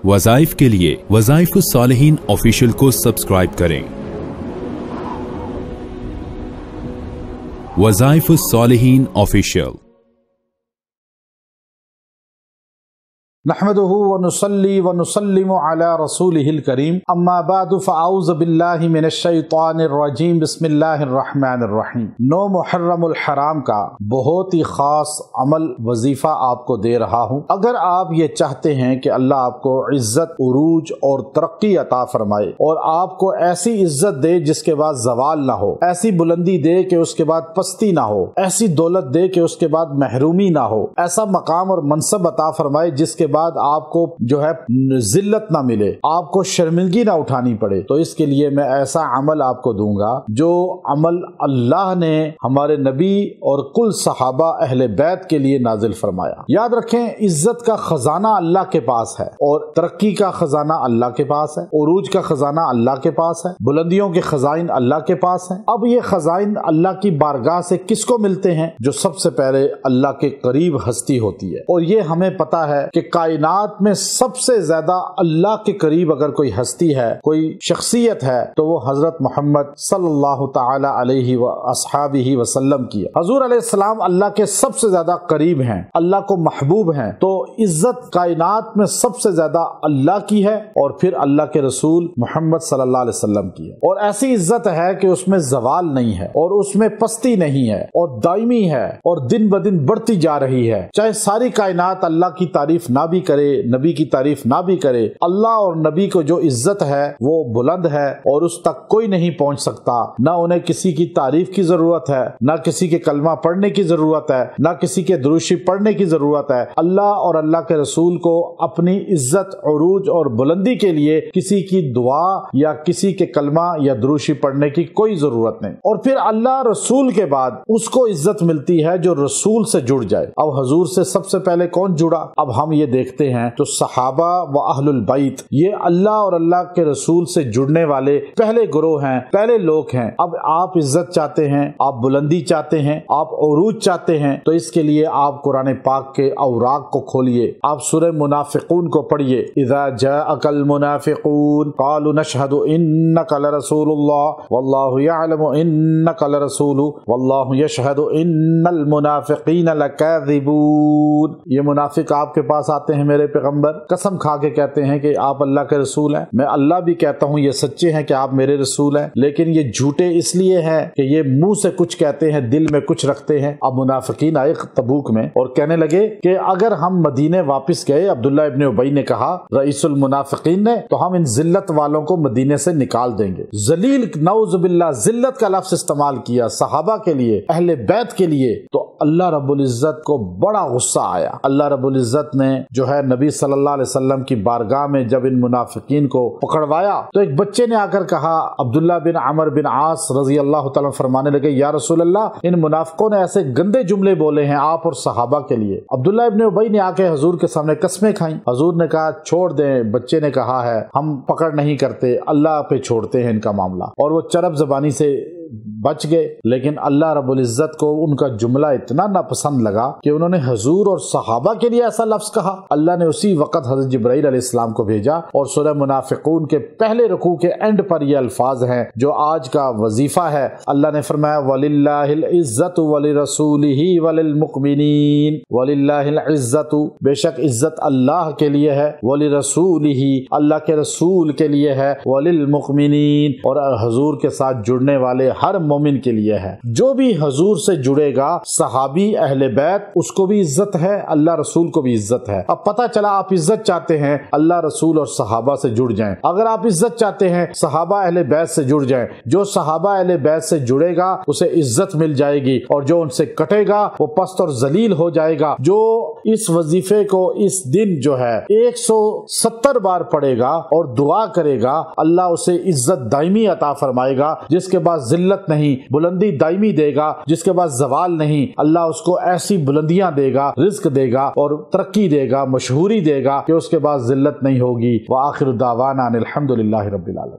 वज़ाइफ के लिए वज़ाइफ़ुस्सालिहीन ऑफिशियल को सब्सक्राइब करें। वज़ाइफ़ुस्सालिहीन ऑफिशियल। नहमदुहु व नुसल्ली व नुसल्लिमु अला रसूलिहिल करीम, अम्मा बादु फ़अऊज़ु बिल्लाहि मिनश शैतानिर रजीम, बिस्मिल्लाहिर रहमानिर रहीम। 9 मुहर्रमुल हराम का बहुत ही ख़ास अमल वजीफ़ा आपको दे रहा हूँ। अगर आप ये चाहते हैं कि अल्लाह आपको इज़्ज़त, उरूज और तरक्की अता फरमाए और आपको ऐसी इज़्ज़त दे जिसके बाद ज़वाल ना हो, ऐसी बुलंदी दे कि उसके बाद पस्ती ना हो, ऐसी दौलत दे कि उसके बाद महरूमी ना हो, ऐसा मकाम और मनसब अता फरमाए जिसके बाद आपको जो है जिल्लत ना मिले, आपको शर्मिंदगी ना उठानी पड़े, तो इसके लिए मैं ऐसा अमल आपको दूंगा जो अमल अल्लाह ने हमारे नबी और कुल सहाबा अहले बैत के लिए नाजिल फरमाया। याद रखें, इज्जत का खजाना अल्लाह के पास है और तरक्की का खजाना अल्लाह के पास है, उरूज का खजाना अल्लाह के पास है, बुलंदियों के खजाइन अल्लाह के पास है। अब ये खजाइन अल्लाह की बारगाह से किसको मिलते हैं? जो सबसे पहले अल्लाह के करीब हस्ती होती है। और ये हमें पता है कि कायनात में सबसे ज्यादा अल्लाह के करीब अगर कोई हस्ती है, कोई शख्सियत है, तो वो हजरत मोहम्मद सल्लल्लाहु ताला अलैहि व अस्हाबिही वसल्लम की है। हजूर अलैहिस्सलाम अल्लाह के सबसे ज्यादा करीब हैं, अल्लाह को महबूब हैं। तो इज्जत कायनात में सबसे ज्यादा अल्लाह की है और फिर अल्लाह के रसूल मोहम्मद सल्लल्लाहु अलैहि वसल्लम की है। और ऐसी इज्जत है कि उसमें जवाल नहीं है और उसमें पस्ती नहीं है और दायमी है और दिन ब दिन बढ़ती जा रही है। चाहे सारी कायनात अल्लाह की तारीफ ना भी करे, नबी की तारीफ ना भी करे, अल्लाह और नबी को जो इज्जत है वो बुलंद है और उस तक कोई नहीं पहुंच सकता। ना उन्हें किसी की तारीफ की जरूरत है, ना किसी के कलमा पढ़ने की जरूरत है, ना किसी के दुरूशी पढ़ने की जरूरत है। अल्लाह और अल्लाह के रसूल को अपनी इज्जत, उरूज और बुलंदी के लिए किसी की दुआ या किसी के कलमा या दुरूशी पढ़ने की कोई जरूरत नहीं। और फिर अल्लाह रसूल के बाद उसको इज्जत मिलती है जो रसूल से जुड़ जाए। अब हजूर से सबसे पहले कौन जुड़ा? अब हम ये देखते हैं तो सहाबा व अहलुल बैत, ये अल्लाह और अल्लाह के रसूल से जुड़ने वाले पहले गुरोह हैं, पहले लोग हैं। अब आप इज्जत चाहते हैं, आप बुलंदी चाहते हैं, आप उरूज चाहते हैं, तो इसके लिए आप कुरान पाक के औराक को खोलिए, आप सूरह मुनाफिकून को पढ़िए। इज़ा जाअकल मुनाफिकून क़ालू नशहदु इन्नका लरसूलुल्लाह वल्लाहु यअलमु इन्नका लरसूलु वल्लाहु यशहदु इन्नल मुनाफिकीन लकाज़िबून। ये मुनाफिक आपके पास आते हैं मेरे पैगंबर, कसम खा के कहते हैं कि आप अल्लाह के रसूल हैं। मैं अल्लाह भी कहता हूँ ये सच्चे हैं कि आप मेरे रसूल हैं, लेकिन ये झूठे इसलिए हैं कि ये मुंह से कुछ कहते हैं, दिल में कुछ रखते हैं। अब मुनाफिकीन आए तबूक में और कहने लगे कि अगर हम मदीने वापस गए, अब्दुल्ला इब्न उबई ने कहा, रईसुल मुनाफिकीन ने, तो हम इन जिल्लत वालों को मदीने से निकाल देंगे। जलील, नऊज़ बिल्लाह, जिल्लत का लफ्ज़ इस्तेमाल किया सहाबा के लिए, अहले बैत के लिए। तो अल्लाह रब्बुल इज्जत को बड़ा गुस्सा आया। अल्लाह रब्बुल इज्जत ने जो है नबी सल्लल्लाहु अलैहि वसल्लम की बारगाह में जब इन मुनाफिकीन को पकड़वाया तो एक बच्चे ने आकर कहा, अब्दुल्ला बिन अमर बिन आस रजी अल्लाह तआला फरमाने लगे, या रसूल अल्लाह, इन मुनाफिकों ने ऐसे गंदे जुमले बोले हैं आप और सहाबा के लिए। अब्दुल्ला इब्न उबई ने आके हजूर के सामने कस्में खाई। हजूर ने कहा छोड़ दें, बच्चे ने कहा है हम पकड़ नहीं करते, अल्लाह पे छोड़ते हैं इनका मामला। और वो चरब जबानी से बच गए। लेकिन अल्लाह रब्बुल इज्जत को उनका जुमला इतना नापसंद लगा कि उन्होंने हजूर और सहाबा के लिए ऐसा लफ्ज कहा। अल्लाह ने उसी वक्त हज़रत जिब्राइल अलैहिस्सलाम को भेजा और सूरह मुनाफिकून के पहले रुकू के एंड पर ये अल्फाज हैं जो आज का वजीफा है। अल्लाह ने फरमाया, वलिल्लाहिल इज्जतु वलिरसूलिही वलिलमुमिनीन, वलिल्लाहिल इज्जतु, बेशक इज्जत अल्लाह के लिए है, वलिरसूलिही, अल्लाह के रसूल के लिए है, वलिलमुमिनीन, और हजूर के साथ जुड़ने वाले हर मोमिन के लिए है। जो भी हजूर से जुड़ेगा, सहाबी अहले बैत, उसको भी इज्जत है, अल्लाह रसूल को भी इज्जत है। अब पता चला आप इज्जत चाहते हैं, अल्लाह रसूल और सहाबा से जुड़ जाएं। अगर आप इज्जत चाहते हैं, सहाबा अहले बैत से जुड़ जाएं। जो सहाबा अहले बैत से जुड़ेगा उसे इज्जत मिल जाएगी और जो उनसे कटेगा वो पस्त और जलील हो जाएगा। जो इस वजीफे को इस दिन जो है 170 बार पढ़ेगा और दुआ करेगा, अल्लाह उसे इज्जत दायमी अता फरमाएगा, जिसके बाद जिल्लत नहीं, बुलंदी दायमी देगा, जिसके बाद जवाल नहीं। अल्लाह उसको ऐसी बुलंदियां देगा, रिज्क देगा और तरक्की देगा, मशहूरी देगा कि उसके बाद जिल्लत नहीं होगी। व आखिर दावाना अनिल हम्दुलिल्लाहि रब्बिल आलमीन।